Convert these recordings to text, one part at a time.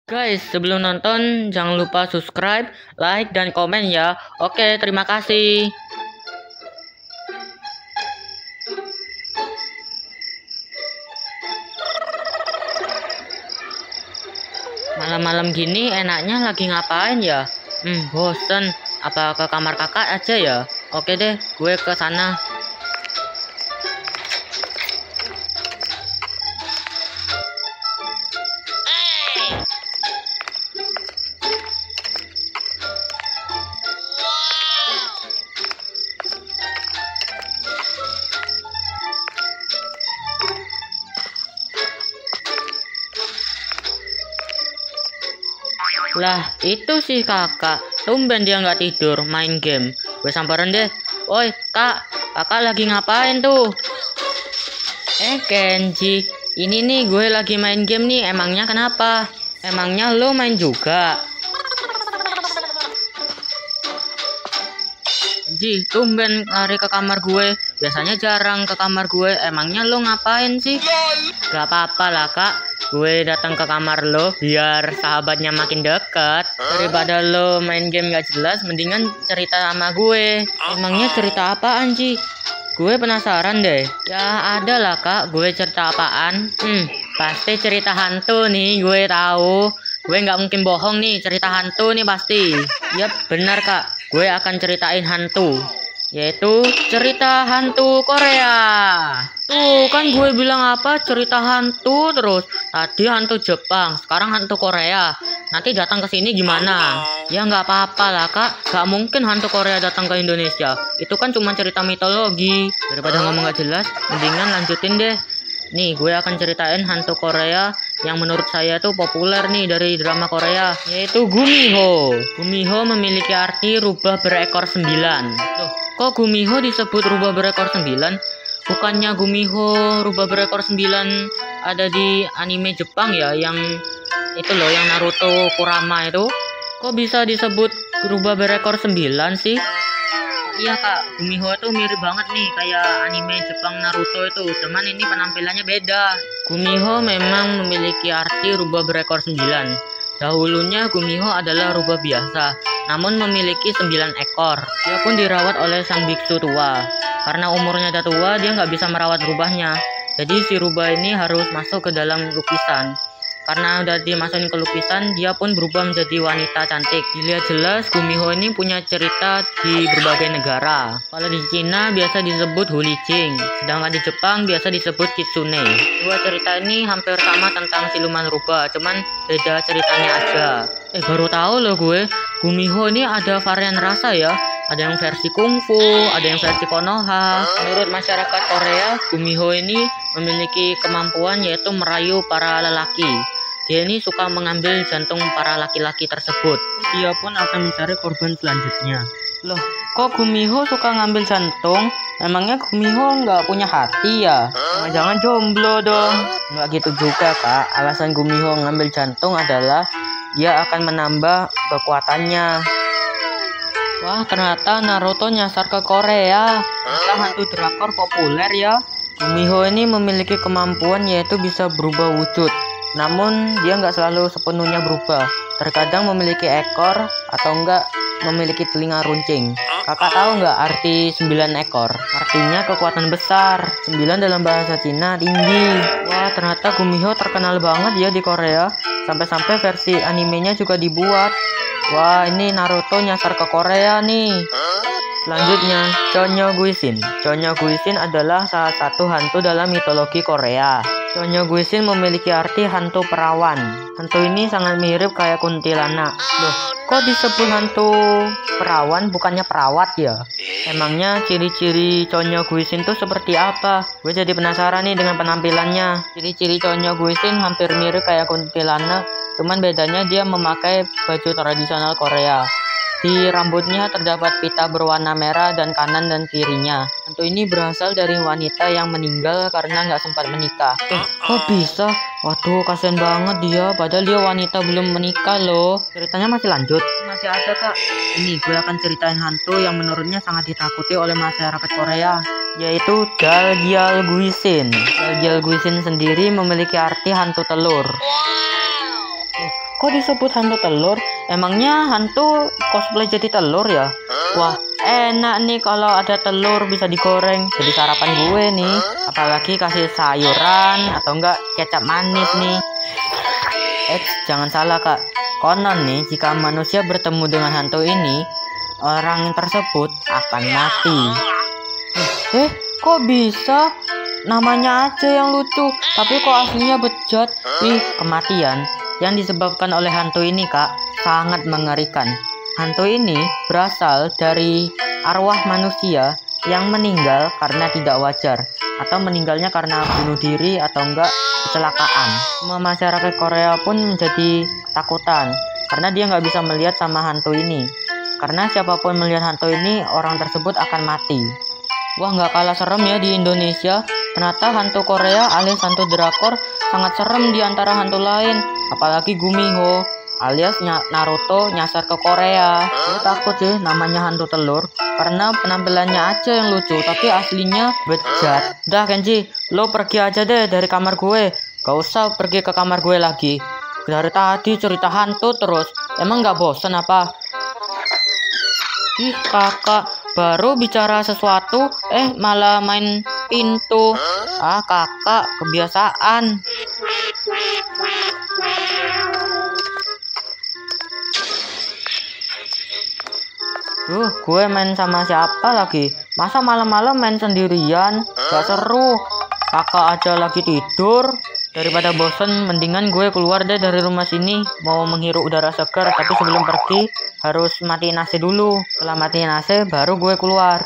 Guys, sebelum nonton jangan lupa subscribe, like, dan komen ya. Oke, terima kasih. Malam-malam gini enaknya lagi ngapain ya? Bosen. Apa ke kamar kakak aja ya? Oke deh, gue ke sana. Lah, itu sih kakak. Tumben dia nggak tidur, main game. Gue samperin deh. Woi, kak. Kakak lagi ngapain tuh? Kenji. Ini nih gue lagi main game nih. Emangnya kenapa? Emangnya lo main juga? Kenji, tumben lari ke kamar gue. Biasanya jarang ke kamar gue. Emangnya lo ngapain sih? Gak apa-apa lah kak. Gue datang ke kamar lo biar sahabatnya makin dekat. Daripada lo main game gak jelas, mendingan cerita sama gue. Emangnya cerita apaan sih? Gue penasaran deh. Ya ada lah kak, gue cerita apaan? Pasti cerita hantu nih, gue tahu. Gue nggak mungkin bohong nih, cerita hantu nih pasti. Yap, benar kak. Gue akan ceritain hantu. Yaitu cerita hantu Korea. Tuh kan gue bilang apa, cerita hantu terus. Tadi hantu Jepang, sekarang hantu Korea. Nanti datang ke sini gimana? Ya nggak apa-apa lah kak. Gak mungkin hantu Korea datang ke Indonesia. Itu kan cuma cerita mitologi. Daripada ngomong gak jelas, mendingan lanjutin deh. Nih gue akan ceritain hantu Korea yang menurut saya tuh populer nih dari drama Korea, yaitu Gumiho. Gumiho memiliki arti rubah berekor 9. Loh, kok Gumiho disebut rubah berekor 9? Bukannya Gumiho rubah berekor 9 ada di anime Jepang ya, yang itu loh, yang Naruto Kurama itu. Kok bisa disebut rubah berekor 9 sih? Iya kak, Gumiho tuh mirip banget nih kayak anime Jepang Naruto itu, cuman ini penampilannya beda. Gumiho memang memiliki arti rubah berekor 9. Dahulunya Gumiho adalah rubah biasa, namun memiliki 9 ekor. Dia pun dirawat oleh sang biksu tua. Karena umurnya udah tua, dia nggak bisa merawat rubahnya. Jadi si rubah ini harus masuk ke dalam lukisan. Karena udah dimasukin ke lukisan, dia pun berubah menjadi wanita cantik. Dilihat jelas, Gumiho ini punya cerita di berbagai negara. Kalau di Cina biasa disebut Hulijing, sedangkan di Jepang biasa disebut Kitsune. Dua cerita ini hampir sama tentang siluman rubah, cuman beda ceritanya aja. Baru tahu loh gue, Gumiho ini ada varian rasa ya. Ada yang versi kungfu, ada yang versi konoha. Menurut masyarakat Korea, Gumiho ini memiliki kemampuan yaitu merayu para lelaki. Dia ini suka mengambil jantung para laki-laki tersebut. Dia pun akan mencari korban selanjutnya. Loh, kok Gumiho suka ngambil jantung? Emangnya Gumiho nggak punya hati ya? Jangan jomblo dong. Nggak gitu juga kak. Alasan Gumiho ngambil jantung adalah dia akan menambah kekuatannya. Wah, ternyata Naruto nyasar ke Korea. Ternyata hantu drakor populer ya. Gumiho ini memiliki kemampuan yaitu bisa berubah wujud. Namun dia nggak selalu sepenuhnya berubah. Terkadang memiliki ekor atau enggak memiliki telinga runcing. Kakak tahu nggak arti 9 ekor? Artinya kekuatan besar. 9 dalam bahasa Cina tinggi. Wah, ternyata Gumiho terkenal banget ya di Korea. Sampai-sampai versi animenya juga dibuat. Wah, ini Naruto nyasar ke Korea nih. Selanjutnya, Chonyo Guisin. Chonyo Guisin adalah salah satu hantu dalam mitologi Korea. Chonyo Guisin memiliki arti hantu perawan. Hantu ini sangat mirip kayak kuntilanak. Loh, kok disebut hantu perawan bukannya perawat ya? Emangnya ciri-ciri Chonyo Guisin tuh seperti apa? Gue jadi penasaran nih dengan penampilannya. Ciri-ciri Chonyo Guisin hampir mirip kayak kuntilanak, cuman bedanya dia memakai baju tradisional Korea. Di rambutnya terdapat pita berwarna merah dan kanan dan kirinya. Hantu ini berasal dari wanita yang meninggal karena nggak sempat menikah. Kok bisa? Waduh, kasian banget dia. Padahal dia wanita belum menikah loh. Ceritanya masih lanjut? Masih ada kak. Ini gue akan ceritain hantu yang menurutnya sangat ditakuti oleh masyarakat Korea, yaitu Dalgyal Guisin. Dalgyal Guisin sendiri memiliki arti hantu telur. kok disebut hantu telur? Emangnya hantu cosplay jadi telur ya? Wah, enak nih kalau ada telur bisa digoreng jadi sarapan gue nih. Apalagi kasih sayuran atau enggak kecap manis nih. Jangan salah kak. Konon nih, jika manusia bertemu dengan hantu ini, orang tersebut akan mati. Kok bisa? Namanya aja yang lucu, tapi kok aslinya bejat. Kematian yang disebabkan oleh hantu ini kak, sangat mengerikan. Hantu ini berasal dari arwah manusia yang meninggal karena tidak wajar, atau meninggalnya karena bunuh diri atau enggak kecelakaan. Semua masyarakat Korea pun menjadi takutan karena dia nggak bisa melihat sama hantu ini. Karena siapapun melihat hantu ini, orang tersebut akan mati. Wah, nggak kalah serem ya di Indonesia. Ternyata hantu Korea alias hantu drakor sangat serem di antara hantu lain. Apalagi Gumiho alias Naruto nyasar ke Korea. Gue takut sih namanya hantu telur karena penampilannya aja yang lucu, tapi aslinya bejat. Udah Kenji, lo pergi aja deh dari kamar gue. Gak usah pergi ke kamar gue lagi. Dari tadi cerita hantu terus. Emang gak bosan apa? Kakak baru bicara sesuatu malah main pintu. Kakak kebiasaan. Gue main sama siapa lagi? Masa malam-malam main sendirian? Gak seru. Kakak aja lagi tidur. Daripada bosen, mendingan gue keluar deh dari rumah sini. Mau menghirup udara segar, tapi sebelum pergi harus matiin AC dulu. Setelah matiin AC, baru gue keluar.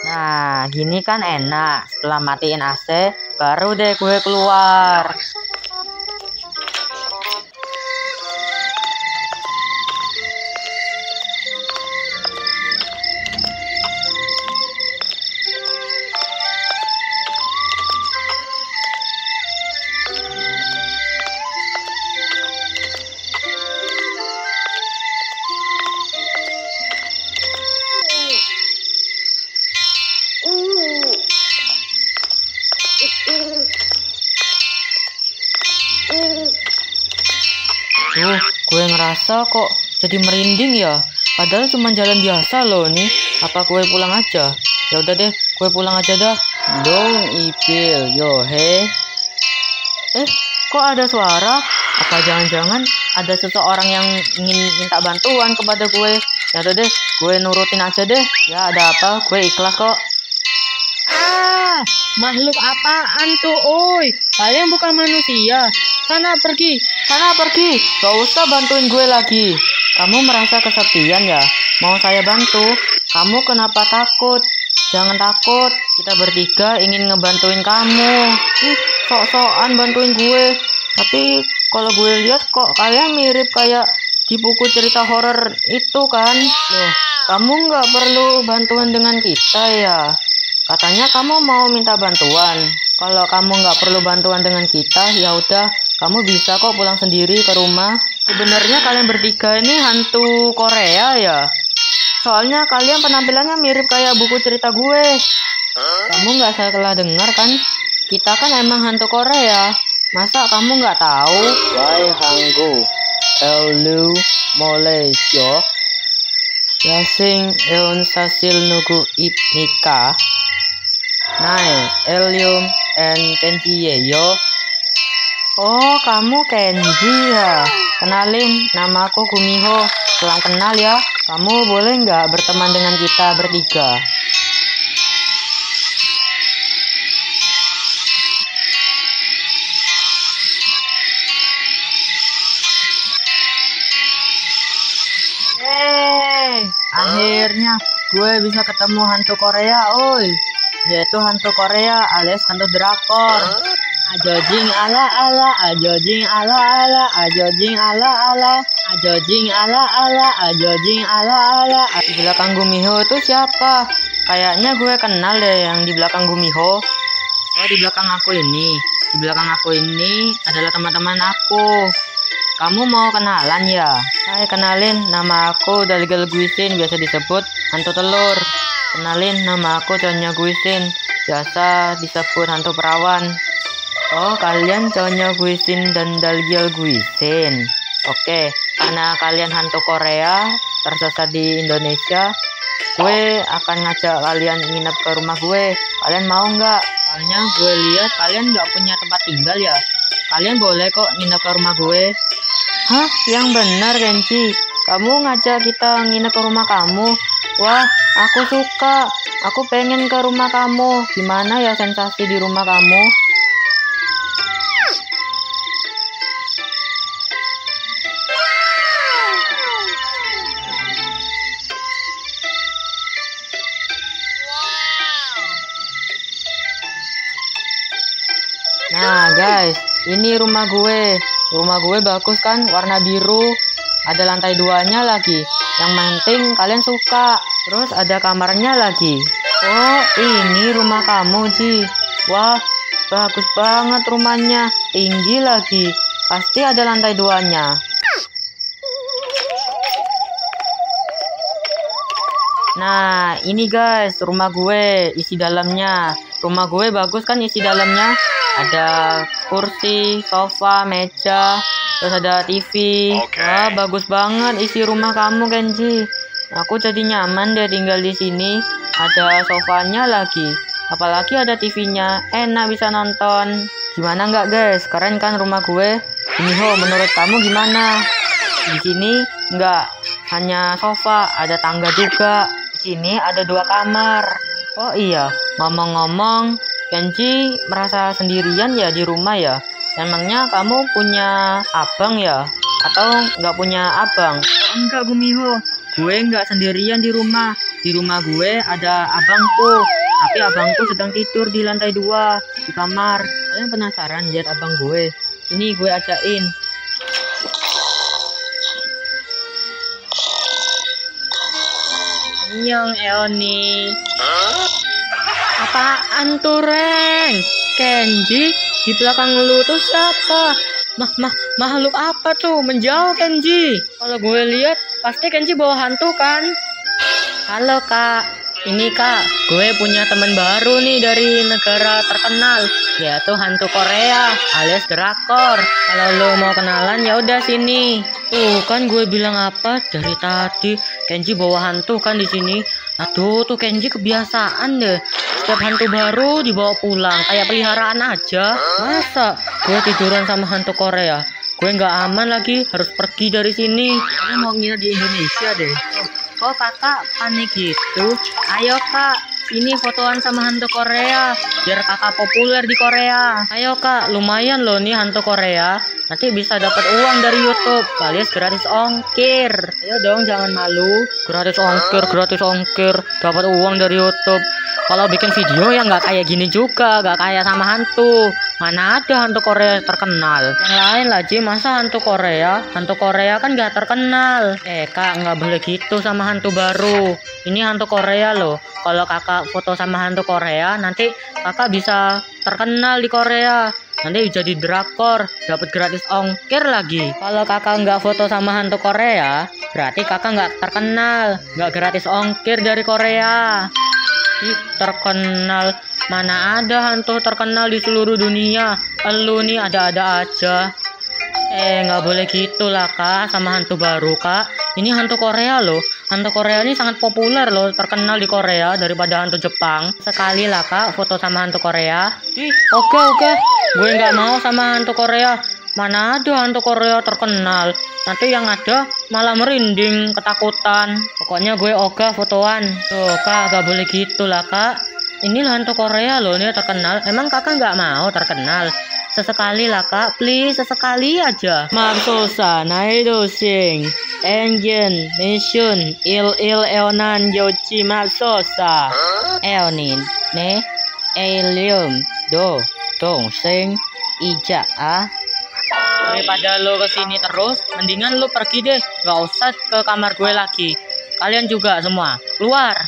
Nah, gini kan enak. Setelah matiin AC, baru deh gue keluar. Gue ngerasa kok jadi merinding ya. Padahal cuma jalan biasa loh nih. Apa gue pulang aja? Ya udah deh, gue pulang aja dah. Dong ipil yo he. Kok ada suara? Apa jangan-jangan ada seseorang yang ingin minta bantuan kepada gue? Ya udah deh, gue nurutin aja deh. Ya ada apa? Gue ikhlas kok. Makhluk apaan tuh, oi? Kalian bukan manusia. Sana pergi. Gak usah bantuin gue lagi. Kamu merasa kesepian ya? Mau saya bantu? Kamu kenapa takut? Jangan takut. Kita bertiga ingin ngebantuin kamu. Sok-sokan bantuin gue. Tapi kalau gue lihat kok kalian mirip kayak di buku cerita horor itu kan? Loh, kamu nggak perlu bantuan dengan kita ya? Katanya kamu mau minta bantuan. Kalau kamu nggak perlu bantuan dengan kita, ya udah, kamu bisa kok pulang sendiri ke rumah. Sebenarnya kalian bertiga ini hantu Korea ya? Soalnya kalian penampilannya mirip kayak buku cerita gue. Kamu nggak salah dengar kan? Kita kan emang hantu Korea. Masa kamu nggak tahu? Why Hanggu, Elu Malaysia, Yasing Eon Sasil Nugu Ipnika. Nah, Elium and Kenji yo. Oh, kamu Kenji ya? Kenalin, nama aku Gumiho. Salam kenal ya. Kamu boleh nggak berteman dengan kita bertiga? Akhirnya gue bisa ketemu hantu Korea, oi. Yaitu hantu Korea alias hantu drakor. Ajojing ala ala, ajojing ala ala, ajojing ala ala, ajojing ala ala, ajojing ala ala. Di belakang Gumiho itu siapa? Kayaknya gue kenal deh yang di belakang Gumiho. Di belakang aku ini. Di belakang aku ini adalah teman-teman aku. Kamu mau kenalan ya? Saya kenalin, nama aku Dalgal Guisin, biasa disebut hantu telur. Kenalin, nama aku Conya Guisin, biasa disebut hantu perawan. Oh, kalian cowoknya Guisin dan Dalgial Guisin. Oke, karena kalian hantu Korea tersesat di Indonesia, gue akan ngajak kalian nginep ke rumah gue. Kalian mau nggak? Soalnya gue lihat kalian nggak punya tempat tinggal ya. Kalian boleh kok nginep ke rumah gue. Hah? Yang benar, Kenji. Kamu ngajak kita nginep ke rumah kamu? Wah, aku suka. Aku pengen ke rumah kamu. Gimana ya sensasi di rumah kamu? Nah guys, ini rumah gue. Rumah gue bagus kan, warna biru. Ada lantai 2-nya lagi. Yang penting kalian suka. Terus ada kamarnya lagi. Oh, ini rumah kamu, Ji. Wah, bagus banget rumahnya. Tinggi lagi. Pasti ada lantai 2-nya. Nah, ini guys, rumah gue, isi dalamnya. Rumah gue bagus kan isi dalamnya? Ada kursi, sofa, meja, terus ada TV. Wah, bagus banget isi rumah kamu, Kenji. Aku jadi nyaman deh tinggal di sini. Ada sofanya lagi. Apalagi ada TV-nya. Enak bisa nonton. Gimana nggak, guys? Keren kan rumah gue? Ini menurut kamu gimana? Di sini nggak hanya sofa, ada tangga juga. Di sini ada 2 kamar. Oh iya, ngomong-ngomong, Kenji merasa sendirian ya di rumah ya? Emangnya kamu punya abang ya? Atau nggak punya abang? Enggak, Gumiho. Gue nggak sendirian di rumah. Di rumah gue ada abangku. Tapi abangku sedang tidur di lantai 2 di kamar. Kalian penasaran lihat abang gue? Ini gue ajakin. Nyong Eoni. Apaan tuh, Reng? Kenji, di belakang lu tuh siapa? Makhluk apa tuh? Menjauh, Kenji. Kalau gue lihat pasti Kenji bawa hantu kan? Halo Kak, ini Kak, gue punya teman baru nih dari negara terkenal, yaitu hantu Korea alias drakor. Kalau lo mau kenalan ya udah sini. Tuh kan gue bilang apa dari tadi, Kenji bawa hantu kan di sini. Aduh, tuh Kenji kebiasaan deh. Setiap hantu baru dibawa pulang, kayak peliharaan aja. Masa gue tiduran sama hantu Korea? Gue nggak aman lagi, harus pergi dari sini. Gue mau nginep di Indonesia deh. Kok kakak panik gitu? Ayo kak, ini fotoan sama hantu Korea, biar kakak populer di Korea. Ayo kak, lumayan loh nih hantu Korea. Nanti bisa dapat uang dari YouTube, alias gratis ongkir. Ayo dong, jangan malu. Gratis ongkir, dapat uang dari YouTube. Kalau bikin video ya nggak kayak gini juga, nggak kayak sama hantu. Mana ada hantu Korea terkenal? Yang lain lah, Ji. Masa hantu Korea? Hantu Korea kan nggak terkenal. Kak, nggak boleh gitu sama hantu baru. Ini hantu Korea loh. Kalau kakak foto sama hantu Korea, nanti kakak bisa terkenal di Korea. Nanti jadi drakor, dapat gratis ongkir lagi. Kalau kakak nggak foto sama hantu Korea, berarti kakak nggak terkenal, nggak gratis ongkir dari Korea. Terkenal, mana ada hantu terkenal di seluruh dunia. Elu nih ada-ada aja. Nggak boleh gitu lah kak sama hantu baru kak. Ini hantu Korea loh. Hantu Korea ini sangat populer loh, terkenal di Korea daripada hantu Jepang. Sekali lah kak foto sama hantu Korea. Oke. Gue nggak mau sama hantu Korea. Mana ada hantu Korea terkenal. Nanti yang ada malah merinding, ketakutan. Pokoknya gue ogah fotoan. Tuh kak, gak boleh gitu lah kak. Ini hantu Korea loh, ini terkenal. Emang kakak nggak mau terkenal? Sesekali lah kak, please, sesekali aja. Maksosa, naidosing, engine, mission, il eonan yochi maksosa. Eonin, ne, elium, do, dong, sing, ija, Daripada lo kesini terus, mendingan lo pergi deh. Gak usah ke kamar gue lagi. Kalian juga semua, keluar.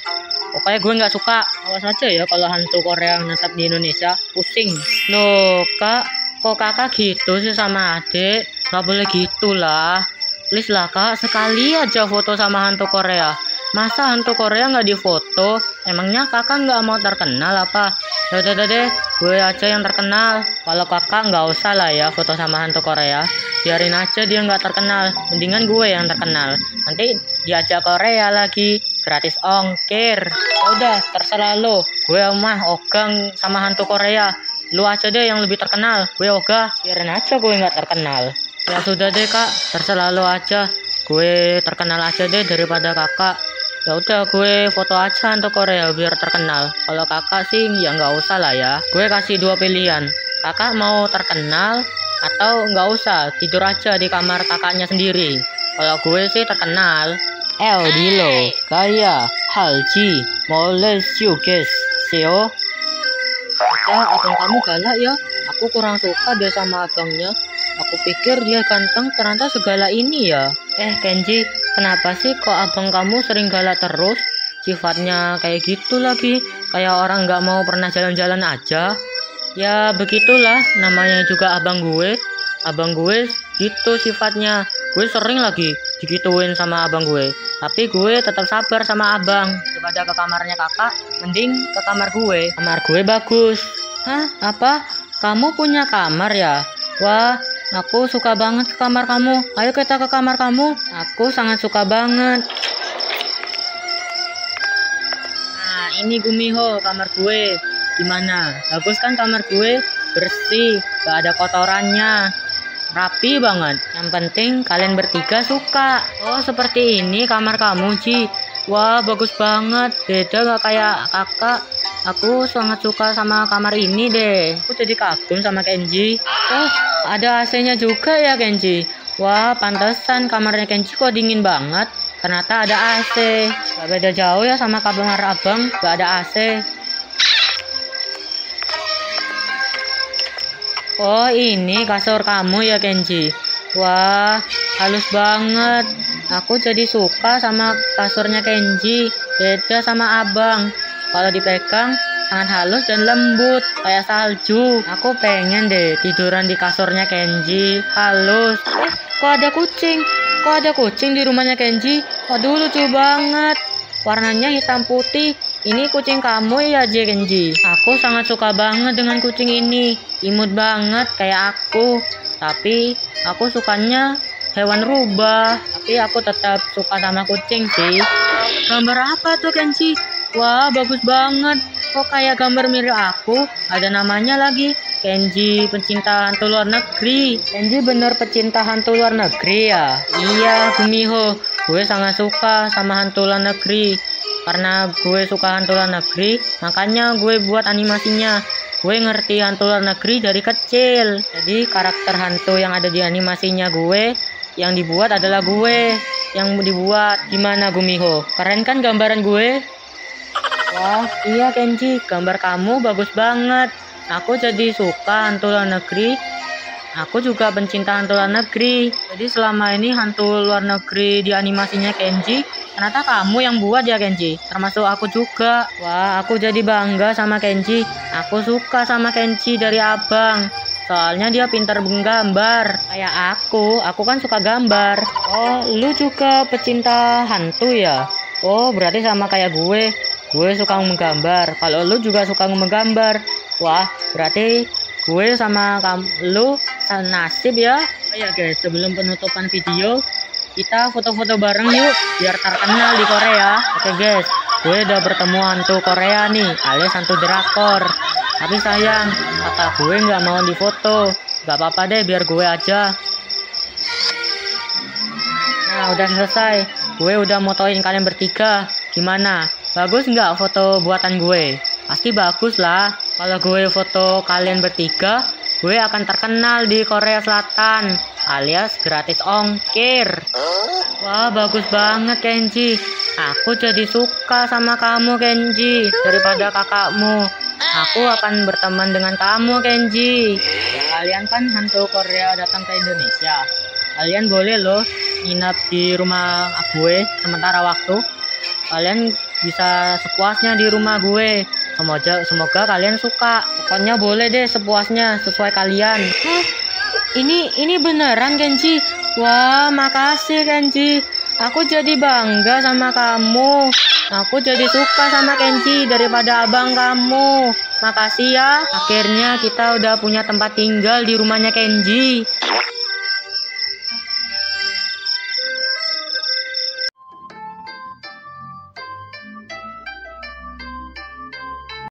Pokoknya gue nggak suka. Awas aja ya kalau hantu Korea menetap di Indonesia. Pusing. Loh kak, kok kakak gitu sih sama adik? Gak boleh gitulah. Please lah kak, sekali aja foto sama hantu Korea. Masa hantu Korea nggak difoto? Emangnya kakak nggak mau terkenal apa? Udah deh, gue aja yang terkenal. Kalau kakak nggak usah lah ya foto sama hantu Korea. Biarin aja dia nggak terkenal. Mendingan gue yang terkenal. Nanti diajak Korea lagi, gratis ongkir. Ya udah, terserah lo. Gue mah ogah sama hantu Korea. Lu aja deh yang lebih terkenal. Gue ogah. Biarin aja gue nggak terkenal. Ya sudah deh kak, terserah lo aja. Gue terkenal aja deh daripada kakak. Ya udah, gue foto aja hantu Korea biar terkenal. Kalau kakak sih ya nggak usah lah ya. Gue kasih dua pilihan. Kakak mau terkenal atau nggak usah, tidur aja di kamar kakaknya sendiri. Kalau gue sih terkenal. Dilo, kaya, halji, moles guys, seo. Abang kamu galak ya. Aku kurang suka deh sama abangnya. Aku pikir dia ganteng, ternyata segala ini ya. Kenji, kenapa sih kok abang kamu sering galak terus? Sifatnya kayak gitu lagi, kayak orang nggak mau pernah jalan-jalan aja. Ya begitulah, namanya juga abang gue. Abang gue gitu sifatnya. Gue sering lagi digituin sama abang gue. Tapi gue tetap sabar sama abang. Daripada ke kamarnya kakak, mending ke kamar gue. Kamar gue bagus. Hah? Apa? Kamu punya kamar ya? Wah, aku suka banget ke kamar kamu. Ayo kita ke kamar kamu. Aku sangat suka banget. Nah, ini Gumiho, kamar gue. Gimana? Bagus kan kamar gue? Bersih, gak ada kotorannya. Rapi banget. Yang penting kalian bertiga suka. Oh, seperti ini kamar kamu, Ji. Wah, bagus banget. Beda gak kayak kakak. Aku sangat suka sama kamar ini deh. Aku jadi kagum sama Kenji. Oh, ada AC-nya juga ya Kenji. Wah, pantesan kamarnya Kenji kok dingin banget. Ternyata ada AC. Gak beda jauh ya sama kamar abang. Gak ada AC. Oh, ini kasur kamu ya Kenji. Wah, halus banget. Aku jadi suka sama kasurnya Kenji. Beda sama abang. Kalau dipegang sangat halus dan lembut kayak salju. Aku pengen deh tiduran di kasurnya Kenji. Halus. Kok ada kucing? Kok ada kucing di rumahnya Kenji? Waduh, lucu banget. Warnanya hitam putih. Ini kucing kamu ya Kenji? Aku sangat suka banget dengan kucing ini. Imut banget kayak aku. Tapi aku sukanya hewan rubah. Tapi aku tetap suka sama kucing sih. Gambar apa tuh Kenji? Wah, bagus banget. Kok kayak gambar mirip aku? Ada namanya lagi. Kenji pecinta hantu luar negeri. Kenji bener pecinta hantu luar negeri ya? Iya Gumiho. Gue sangat suka sama hantu luar negeri. Karena gue suka hantu luar negeri, makanya gue buat animasinya. Gue ngerti hantu luar negeri dari kecil. Jadi karakter hantu yang ada di animasinya gue, yang dibuat adalah gue yang dibuat. Gimana Gumiho? Keren kan gambaran gue? Wah, iya Kenji, gambar kamu bagus banget. Aku jadi suka hantu luar negeri. Aku juga pencinta hantu luar negeri. Jadi selama ini hantu luar negeri di animasinya Kenji, ternyata kamu yang buat ya Kenji. Termasuk aku juga. Wah, aku jadi bangga sama Kenji. Aku suka sama Kenji dari abang. Soalnya dia pintar menggambar. Kayak aku kan suka gambar. Oh, lu juga pecinta hantu ya? Oh, berarti sama kayak gue. Gue suka menggambar. Kalau lu juga suka menggambar. Wah, berarti gue sama lu nasib ya. Oh ya guys, sebelum penutupan video, kita foto-foto bareng yuk biar terkenal di Korea. Oke guys, gue udah bertemu hantu Korea nih, alias hantu drakor. Tapi sayang, kakak gue nggak mau difoto. Gak apa-apa deh, biar gue aja. Nah, udah selesai. Gue udah motoin kalian bertiga. Gimana? Bagus nggak foto buatan gue? Pasti bagus lah. Kalau gue foto kalian bertiga, gue akan terkenal di Korea Selatan, alias gratis ongkir. Wah, bagus banget Kenji. Aku jadi suka sama kamu Kenji daripada kakakmu. Aku akan berteman dengan kamu Kenji. Ya, kalian kan hantu Korea datang ke Indonesia. Kalian boleh loh nginap di rumah gue sementara waktu. Kalian bisa sepuasnya di rumah gue. Semoga kalian suka. Pokoknya boleh deh sepuasnya, sesuai kalian. Hah? Ini beneran Kenji? Wah, makasih Kenji. Aku jadi bangga sama kamu. Aku jadi suka sama Kenji daripada abang kamu. Makasih ya. Akhirnya kita udah punya tempat tinggal di rumahnya Kenji.